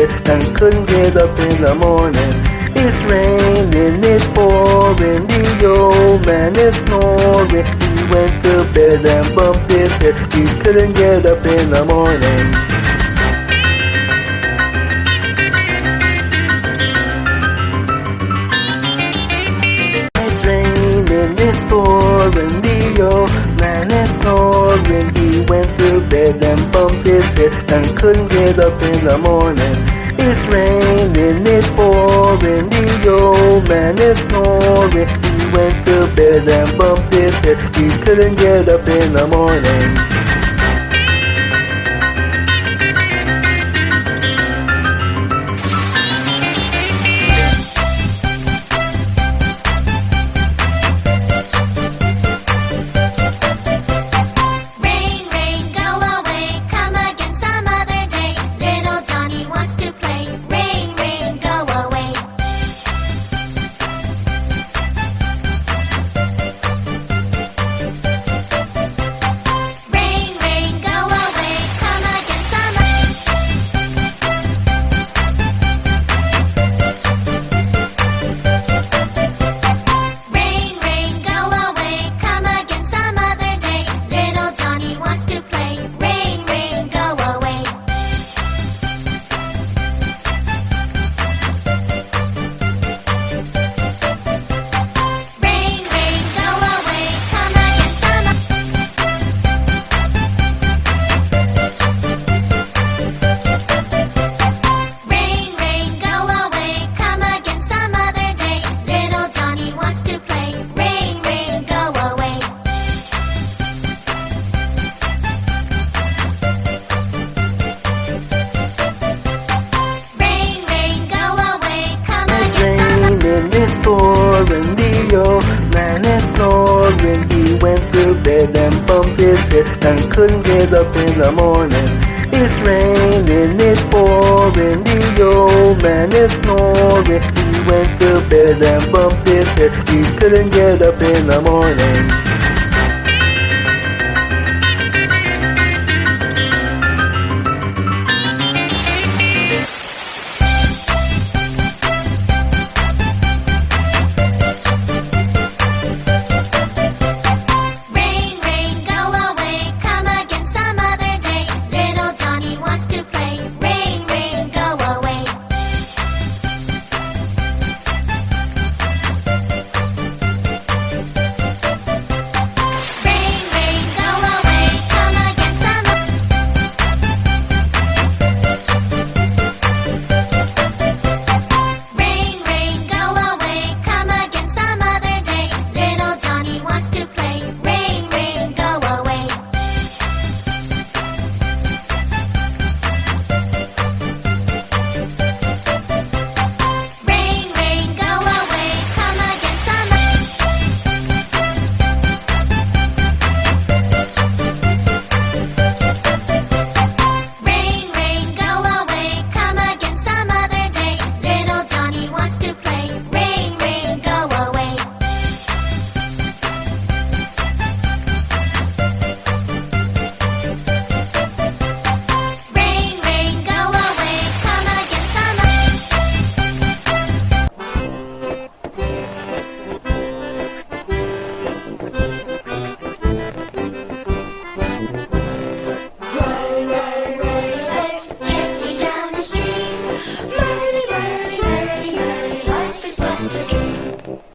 it and couldn't get up in the morning. It's raining, it's pouring, the old man is snoring. He went to bed and bumped his head, he couldn't get up in the morning. It's raining, it's pouring, the old man is snoring. He went to bed and bumped his head and couldn't get up in the morning. It's raining, it's pouring, the old man is snoring. He went to bed and bumped his head, he couldn't get up in the morning. Pouring, the old man is snoring. He went to bed and bumped his head and couldn't get up in the morning. It's raining, it's pouring, the old man is snoring. He went to bed and bumped his head, he couldn't get up in the morning. To dream.